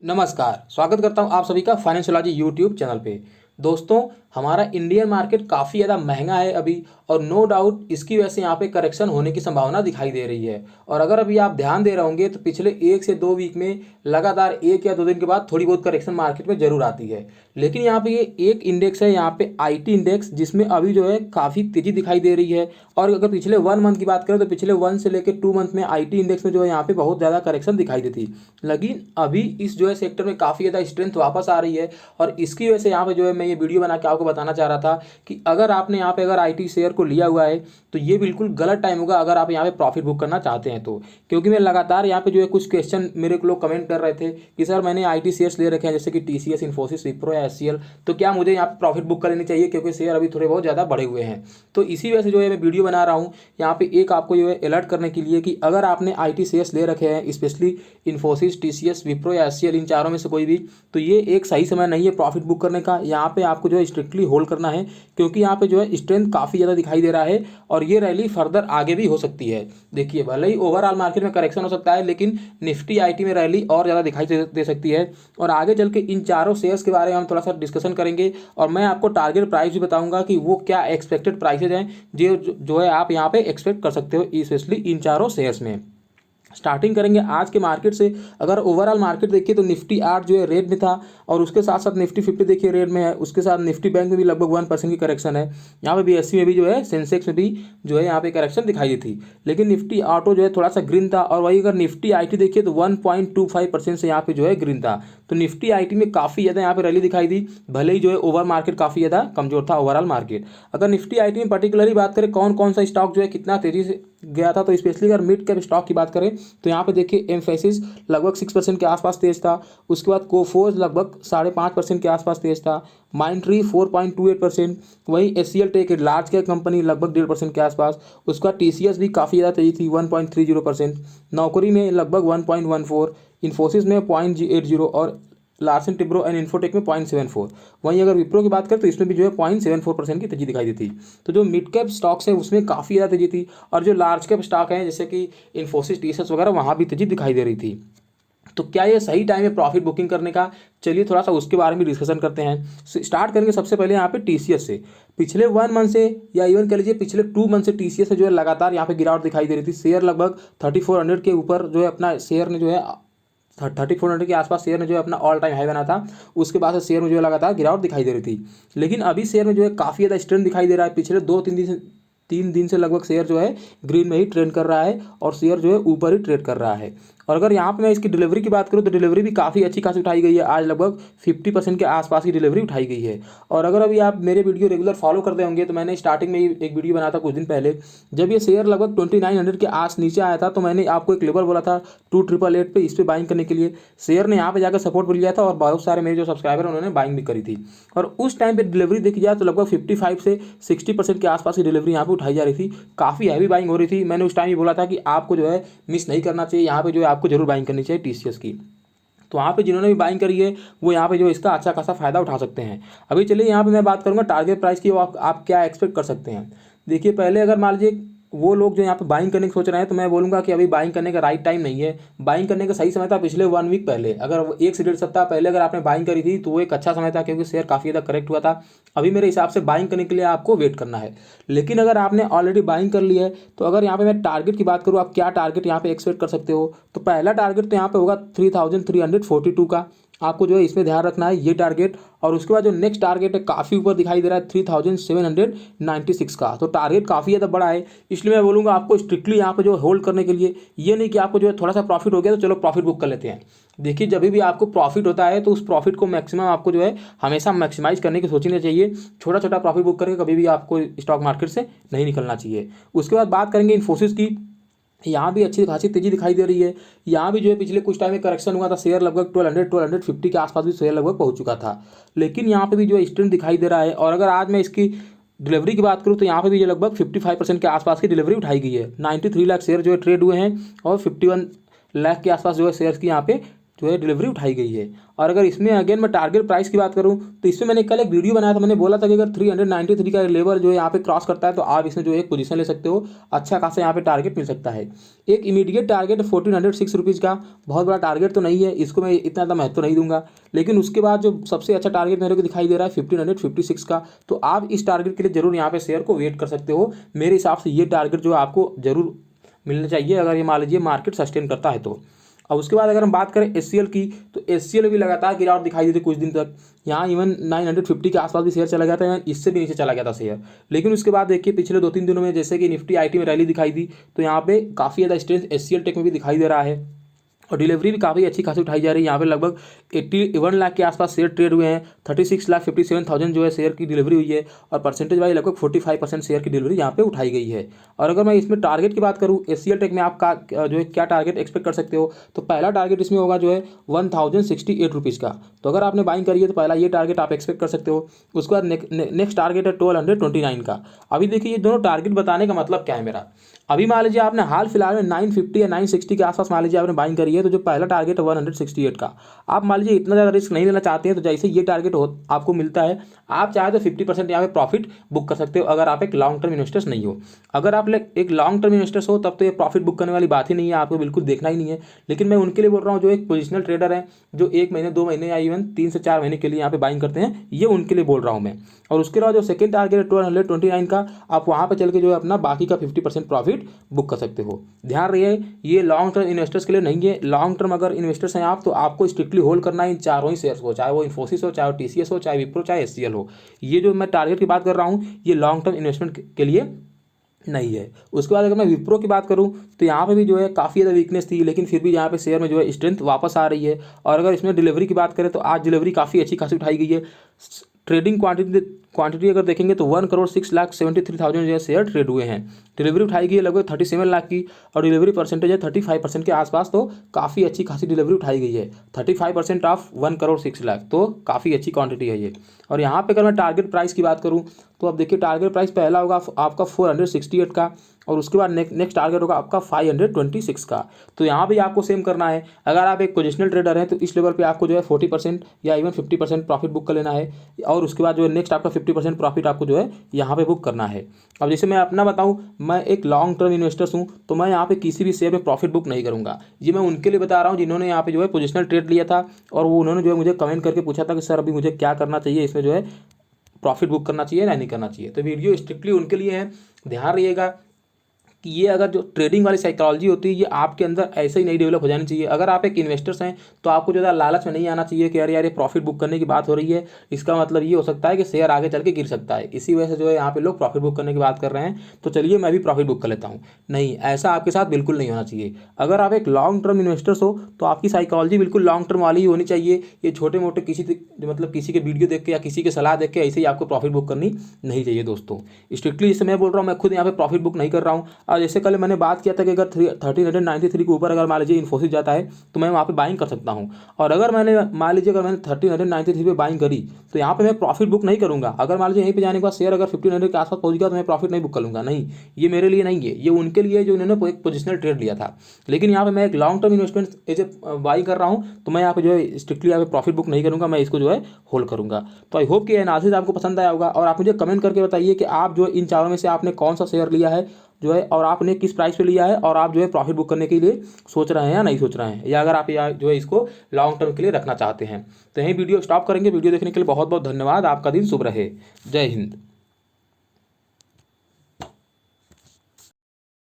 नमस्कार, स्वागत करता हूं आप सभी का फाइनेंशियोलॉजी यूट्यूब चैनल पे। दोस्तों, हमारा इंडियन मार्केट काफ़ी ज़्यादा महंगा है अभी और नो डाउट इसकी वजह से यहाँ पे करेक्शन होने की संभावना दिखाई दे रही है। और अगर अभी आप ध्यान दे रहे होंगे तो पिछले 1 से 2 वीक में लगातार 1 या 2 दिन के बाद थोड़ी बहुत करेक्शन मार्केट में ज़रूर आती है। लेकिन यहाँ पे ये एक इंडेक्स है, यहाँ पे आईटी इंडेक्स, जिसमें अभी जो है काफ़ी तेज़ी दिखाई दे रही है। और अगर पिछले 1 मंथ की बात करें तो पिछले 1 से लेकर 2 मंथ में आईटी इंडेक्स में जो है यहाँ पे बहुत ज़्यादा करेक्शन दिखाई देती। लेकिन अभी इस जो है सेक्टर में काफ़ी ज़्यादा स्ट्रेंथ वापस आ रही है और इसकी वजह से यहाँ पे जो है मैं ये वीडियो बना के आपको बताना चाह रहा था कि अगर आपने यहाँ पे अगर आईटी शेयर को लिया हुआ है तो ये बिल्कुल गलत टाइम होगा अगर आप यहाँ पे प्रॉफिट बुक करना चाहते हैं तो। क्योंकि मैं लगातार यहाँ पे जो है कुछ क्वेश्चन मेरे को लोग कमेंट कर रहे थे कि सर मैंने आईटी शेयर्स ले रखे हैं जैसे कि टीसीएस, इन्फोसिस, विप्रो या एचसीएल, तो क्या मुझे यहाँ पे प्रॉफिट बुक कर लेनी चाहिए क्योंकि शेयर अभी थोड़े बहुत ज़्यादा बढ़े हुए हैं। तो इसी वजह से जो है मैं वीडियो बना रहा हूँ यहाँ पे एक आपको जो है अलर्ट करने के लिए कि अगर आपने आईटी शेयर्स ले रखे हैं, स्पेशली इन्फोसिस, टीसीएस, विप्रो या एचसीएल, इन चारों में से कोई भी, तो ये एक सही समय नहीं है प्रॉफिट बुक करने का। यहाँ पे आपको जो है स्ट्रिक्टली होल्ड करना है क्योंकि यहाँ पे जो है स्ट्रेंथ काफ़ी ज़्यादा दिखाई दे रहा है और ये रैली फर्दर आगे भी हो सकती है। देखिए, भले ही ओवरऑल मार्केट में करेक्शन हो सकता है लेकिन निफ्टी आईटी में रैली और ज़्यादा दिखाई दे सकती है। और आगे चल के इन चारों शेयर्स के बारे में हम थोड़ा सा डिस्कशन करेंगे और मैं आपको टारगेट प्राइस भी बताऊंगा कि वो क्या एक्सपेक्टेड प्राइसेज हैं जो है आप यहाँ पे एक्सपेक्ट कर सकते हो, स्पेशली इन चारों शेयर्स में। स्टार्टिंग करेंगे आज के मार्केट से। अगर ओवरऑल मार्केट देखिए तो निफ्टी 8 जो है रेड में था और उसके साथ साथ निफ्टी 50 देखिए रेड में है। उसके साथ निफ्टी बैंक में भी लगभग 1% की करेक्शन है। यहाँ पे बीएससी में भी जो है, सेंसेक्स में भी जो है यहाँ पे करेक्शन दिखाई दी थी। लेकिन निफ्टी ऑटो जो है थोड़ा सा ग्रीन था और वही अगर निफ्टी आईटी देखिए तो 1.25% से यहाँ पे जो है ग्रीन था। तो निफ्टी आईटी में काफ़ी ज़्यादा यहाँ पे रैली दिखाई दी, भले ही जो है ओवर मार्केट काफ़ी ज़्यादा कमजोर था ओवरऑल मार्केट। अगर निफ्टी आईटी में पर्टिकुलरली बात करें कौन कौन सा स्टॉक जो है कितना तेजी से गया था, तो स्पेशली अगर मिड कैप स्टॉक की बात करें तो यहाँ पे देखिए एम्फेसिस लगभग 6% के आसपास तेज था। उसके बाद कोफोर्ज लगभग 5.5% के आसपास तेज था। माइंट्री 4.28%। वहीं HCL Tech large cap company लगभग 1.5% के आसपास। उसका टीसीएस भी काफ़ी ज़्यादा तेजी थी 1.30%। नौकरी में लगभग 1.14। इन्फोसिस में 0.80 और लार्सन टिब्रो एंड इन्फोटेक में 0.74। वहीं अगर विप्रो की बात करें तो इसमें भी जो है 0.74% की तेजी दिखाई दी थी। तो जो मिड कैप स्टॉक्स है उसमें काफ़ी ज़्यादा तेजी थी और जो लार्ज कैप स्टॉक हैं जैसे कि इन्फोसिस, टीसीएस वगैरह, वहाँ भी तेजी दिखाई दे रही थी। तो क्या ये सही टाइम है प्रॉफिट बुकिंग करने का? चलिए थोड़ा सा उसके बारे में डिस्कशन करते हैं। स्टार्ट करेंगे सबसे पहले यहाँ पे टीसीएस से। पिछले 1 मंथ से या इवन कह लीजिए पिछले 2 मंथ से टीसीएस से जो है लगातार यहाँ पे गिरावट दिखाई दे रही थी। शेयर लगभग 3400 के ऊपर जो है अपना शेयर ने जो है 3400 के आसपास शेयर ने जो है अपना ऑल टाइम हाई बना था। उसके बाद से शेयर में जो है लगातार गिरावट दिखाई दे रही थी। लेकिन अभी शेयर में जो है काफ़ी ज़्यादा स्ट्रेंथ दिखाई दे रहा है। पिछले 2-3 दिन से लगभग शेयर जो है ग्रीन में ही ट्रेड कर रहा है और शेयर जो है ऊपर ही ट्रेड कर रहा है। और अगर यहाँ पे मैं इसकी डिलीवरी की बात करूँ तो डिलीवरी भी काफ़ी अच्छी खासी उठाई गई है। आज लगभग 50% के आसपास की डिलीवरी उठाई गई है। और अगर अभी आप मेरे वीडियो रेगुलर फॉलो करते होंगे तो मैंने स्टार्टिंग में ही एक वीडियो बनाया था कुछ दिन पहले, जब ये शेयर लगभग 2900 के आस नीचे आया था तो मैंने आपको एक लेवल बोला था 2888 पे, इस पर बाइंग करने के लिए। शेयर ने यहाँ पे जाकर सपोर्ट भी लिया था और बहुत सारे मेरे जो सब्सक्राइबर उन्होंने बाइंग भी करी थी। और उस टाइम पे डिलीवरी देखी जाए तो लगभग 55 से 60% के आसपास की डिलीवरी यहाँ पे उठाई जा रही थी। काफ़ी हैवी बाइंग हो रही थी। मैंने उस टाइम ही बोला था कि आपको जो है मिस नहीं करना चाहिए, यहाँ पे जो है आपको जरूर बाइंग करनी चाहिए टीसीएस की। तो वहाँ पे जिन्होंने भी बाइंग करी है वो यहाँ पे जो इसका अच्छा खासा फायदा उठा सकते हैं। अभी चलिए यहाँ पे मैं बात करूँगा टारगेट प्राइस की, आप क्या एक्सपेक्ट कर सकते हैं। देखिए, पहले अगर मान लीजिए वो लोग जो यहाँ पे बाइंग करने की सोच रहे हैं तो मैं बोलूँगा कि अभी बाइंग करने का राइट टाइम नहीं है। बाइंग करने का सही समय था पिछले 1 वीक पहले। अगर 1 से 1.5 सप्ताह पहले अगर आपने बाइंग करी थी तो वो एक अच्छा समय था क्योंकि शेयर काफ़ी ज़्यादा करेक्ट हुआ था। अभी मेरे हिसाब से बाइंग करने के लिए आपको वेट करना है। लेकिन अगर आपने ऑलरेडी बाइंग कर ली है तो अगर यहाँ पे मैं टारगेट की बात करूँ, आप क्या टारगेट यहाँ पे एक्सपेक्ट कर सकते हो, तो पहला टारगेट तो यहाँ पे होगा 3342 का। आपको जो है इसमें ध्यान रखना है ये टारगेट। और उसके बाद जो नेक्स्ट टारगेट है काफ़ी ऊपर दिखाई दे रहा है 3796 का। तो टारगेट काफ़ी ज़्यादा बड़ा है, इसलिए मैं बोलूँगा आपको स्ट्रिक्टली यहाँ पे जो होल्ड करने के लिए। ये नहीं कि आपको जो है थोड़ा सा प्रॉफिट हो गया तो चलो प्रॉफिट बुक कर लेते हैं। देखिए, जब भी आपको प्रॉफिट होता है तो उस प्रॉफिट को मैक्सिमम आपको जो है हमेशा मैक्सिमाइज करने की सोचनी चाहिए। छोटा छोटा प्रॉफिट बुक करके कभी भी आपको स्टॉक मार्केट से नहीं निकलना चाहिए। उसके बाद बात करेंगे इन्फोसिस की। यहाँ भी अच्छी खासी तेजी दिखाई दे रही है। यहाँ भी जो है पिछले कुछ टाइम में करेक्शन हुआ था, शेयर लगभग 1250 के आसपास भी शेयर लगभग पहुँच चुका था। लेकिन यहाँ पे भी जो है स्ट्रेंथ दिखाई दे रहा है। और अगर आज मैं इसकी डिलीवरी की बात करूँ तो यहाँ पे भी जो लगभग 55% के आसपास की डिलीवरी उठाई गई है। 93 लाख शेयर जो है ट्रेड हुए हैं और 51 लाख के आसपास जो है शेयर्स की यहाँ पे जो है डिलीवरी उठाई गई है। और अगर इसमें अगेन मैं टारगेट प्राइस की बात करूं तो इसमें मैंने कल एक वीडियो बनाया था, मैंने बोला था कि अगर 393 का लेवल जो है यहाँ पे क्रॉस करता है तो आप इसमें जो है एक पोजीशन ले सकते हो, अच्छा खासा यहाँ पे टारगेट मिल सकता है। एक इमीडिएट टारगेट 1406 रुपीज़ का, बहुत बड़ा टारगेट तो नहीं है, इसको मैं इतना ज़्यादा महत्व नहीं दूंगा। लेकिन उसके बाद जो सबसे अच्छा टारगेट मेरे को दिखाई दे रहा है 1556 का, तो आप इस टारगेट के लिए जरूर यहाँ पे शेयर को वेट कर सकते हो। मेरे हिसाब से ये टारगेट जो आपको जरूर मिलना चाहिए अगर ये मान लीजिए मार्केट सस्टेन करता है तो। और उसके बाद अगर हम बात करें एचसीएल की, तो एचसीएल भी लगातार गिरावट दिखाई दी थी कुछ दिन तक, यहाँ इवन 950 के आसपास भी शेयर चला गया था, इवन इससे भी नीचे चला गया था शेयर। लेकिन उसके बाद देखिए पिछले 2-3 दिनों में जैसे कि निफ्टी आईटी में रैली दिखाई दी, तो यहाँ पे काफ़ी ज़्यादा स्ट्रेंथ एचसीएल टेक में भी दिखाई दे रहा है। और डिलीवरी भी काफ़ी अच्छी खासी उठाई जा रही है। यहाँ पे लगभग 81 लाख के आसपास शेयर ट्रेड हुए हैं, 36,57,000 जो है शेयर की डिलीवरी हुई है, और परसेंटेज वाइज लगभग 45% शेयर की डिलीवरी यहाँ पे उठाई गई है। और अगर मैं इसमें टारगेट की बात करूँ एचसीएल टेक में, आपका जो है क्या टारगेट एक्सपेक्ट कर सकते हो, तो पहला टारगेट इसमें होगा जो है 1068 रुपीज़ का। तो अगर आपने बाइंग करी है तो पहला ये टारगेट आप एक्सपेक्ट कर सकते हो। उसके बाद नेक्स्ट टारगेट है 1229 का। अभी देखिए ये दोनों टारगेट बताने का मतलब क्या है मेरा, अभी मान लीजिए आपने हाल फिलहाल में 950 या 960 के आसपास मान लीजिए आपने बाइंग करी है, तो जो पहला टारगेट है 168 का, आप मान लीजिए इतना ज़्यादा रिस्क नहीं लेना चाहते हैं, तो जैसे ये टारगेट आपको मिलता है, आप चाहे तो 50% यहाँ पे प्रॉफिट बुक कर सकते हो अगर आप एक लॉन्ग टर्म इन्वेस्टर्स नहीं हो। अगर आप एक लॉन्ग टर्म इन्वेस्टर्स हो तब तो ये प्रॉफिट बुक करने वाली बात ही नहीं है, आपको बिल्कुल देखना ही नहीं है। लेकिन मैं उनके लिए बोल रहा हूँ जो एक पोजिशनल ट्रेडर है, जो 1 महीने 2 महीने या इवन 3 से 4 महीने के लिए यहाँ पे बाइंग करते हैं, ये उनके लिए बोल रहा हूँ मैं। और उसके अलावा जो सेकंड टारगेट है 1229 का, आप वहाँ पर चल के जो है अपना बाकी का 50% प्रॉफिट बुक कर सकते हो। ध्यान रहे ये लॉन्ग टर्म इन्वेस्टर्स के लिए नहीं है। लॉन्ग टर्म अगर इन्वेस्टर्स हैं आप, तो आपको स्ट्रिक्टली होल्ड करना है इन चारों ही शेयर्स को, चाहे वो इन्फोसिस हो, चाहे वो टीसीएस हो, चाहे विप्रो, चाहे एचसीएल हो। ये जो मैं टारगेट की बात कर रहा हूँ ये लॉन्ग टर्म इन्वेस्टमेंट के लिए नहीं है। उसके बाद अगर मैं विप्रो की बात करूं तो यहाँ पे भी जो है काफ़ी ज़्यादा वीकनेस थी, लेकिन फिर भी यहाँ पे शेयर में जो है स्ट्रेंथ वापस आ रही है। और अगर इसमें डिलीवरी की बात करें तो आज डिलीवरी काफ़ी अच्छी खासी उठाई गई है। ट्रेडिंग क्वांटिटी अगर देखेंगे तो 1,06,73,000 जो है शेयर ट्रेड हुए हैं। डिलीवरी उठाई गई है लगभग 37 लाख की, और डिलीवरी परसेंटेज है 35% के आसपास, तो काफ़ी अच्छी खासी डिलीवरी उठाई गई है। 35% ऑफ 1,06,00,000, तो काफ़ी अच्छी क्वांटिटी है ये। और यहाँ पे अगर मैं टारगेट प्राइस की बात करूँ तो अब देखिए टारगेट प्राइस पहला होगा आपका 468 का, और उसके बाद नेक्स्ट टारगेट होगा आपका 526 का। तो यहाँ भी आपको सेम करना है। अगर आप एक पोजिशनल ट्रेडर हैं तो इस लेवल पे आपको जो है 40% या इवन 50% प्रॉफिट बुक कर लेना है, और उसके बाद जो है नेक्स्ट आपका 50% प्रॉफिट आपको जो है यहाँ पे बुक करना है। अब जैसे मैं अपना बताऊँ, मैं एक लॉन्ग टर्म इन्वेस्टर्स हूँ, तो मैं यहाँ पे किसी भी शेयर में प्रॉफिट बुक नहीं करूँगा। ये मैं उनके लिए बता रहा हूँ जिन्होंने यहाँ पे जो है पोजिशनल ट्रेड लिया था, और वो उन्होंने जो है मुझे कमेंट करके पूछा था कि सर अभी मुझे क्या करना चाहिए, इसमें जो है प्रॉफिट बुक करना चाहिए या नहीं करना चाहिए। तो वीडियो स्ट्रिक्टली उनके लिए है। ध्यान रहिएगा कि ये अगर जो ट्रेडिंग वाली साइकोलॉजी होती है ये आपके अंदर ऐसे ही नहीं डेवलप हो जानी चाहिए। अगर आप एक इन्वेस्टर्स हैं तो आपको ज़्यादा लालच में नहीं आना चाहिए कि अरे यार ये प्रॉफिट बुक करने की बात हो रही है, इसका मतलब ये हो सकता है कि शेयर आगे चल के गिर सकता है, इसी वजह से जो है यहाँ पे लोग प्रॉफिट बुक करने की बात कर रहे हैं, तो चलिए मैं भी प्रॉफिट बुक कर लेता हूँ। नहीं, ऐसा आपके साथ बिल्कुल नहीं होना चाहिए। अगर आप एक लॉन्ग टर्म इन्वेस्टर्स हो तो आपकी साइकोलॉजी बिल्कुल लॉन्ग टर्म वाली ही होनी चाहिए। ये छोटे मोटे किसी के वीडियो देख के या किसी की सलाह देख के ऐसे ही आपको प्रॉफिट बुक करनी नहीं चाहिए दोस्तों। स्ट्रिक्टली जैसे मैं बोल रहा हूँ, मैं खुद यहाँ पे प्रॉफिट बुक नहीं कर रहा हूँ। और जैसे कल मैंने बात किया था कि अगर 1393 के ऊपर अगर मान लीजिए इन्फोसिस जाता है तो मैं वहाँ पे बाइंग कर सकता हूँ। और अगर मैंने मान लीजिए अगर मैंने 1393 पे बाइंग करी तो यहाँ पे मैं प्रॉफिट बुक नहीं करूँगा। अगर मान लीजिए यहीं पे जाने के बाद शेयर अगर 1500 के आसपास पहुँच गया तो मैं प्रॉफिट नहीं बुक करूँगा। नहीं, ये मेरे लिए नहीं है, ये उनके लिए जो उन्होंने एक पोजिशनल ट्रेड लिया था। लेकिन यहाँ पे मैं एक long term investment as a buy कर रहा हूँ, तो मैं यहाँ पे जो है स्ट्रिक्टली यहाँ पे प्रॉफिट बुक नहीं करूँगा, मैं इसको जो है होल्ड करूँगा। तो आई होप कि एनालिसिस आपको पसंद आया होगा, और आप मुझे कमेंट करके बताइए कि आप जो इन चारों में से आपने कौन सा शेयर लिया है जो है, और आपने किस प्राइस पे लिया है, और आप जो है प्रॉफिट बुक करने के लिए सोच रहे हैं या नहीं सोच रहे हैं, या अगर आप जो है इसको लॉन्ग टर्म के लिए रखना चाहते हैं। तो यही वीडियो स्टॉप करेंगे। वीडियो देखने के लिए बहुत बहुत धन्यवाद। आपका दिन शुभ रहे। जय हिंद।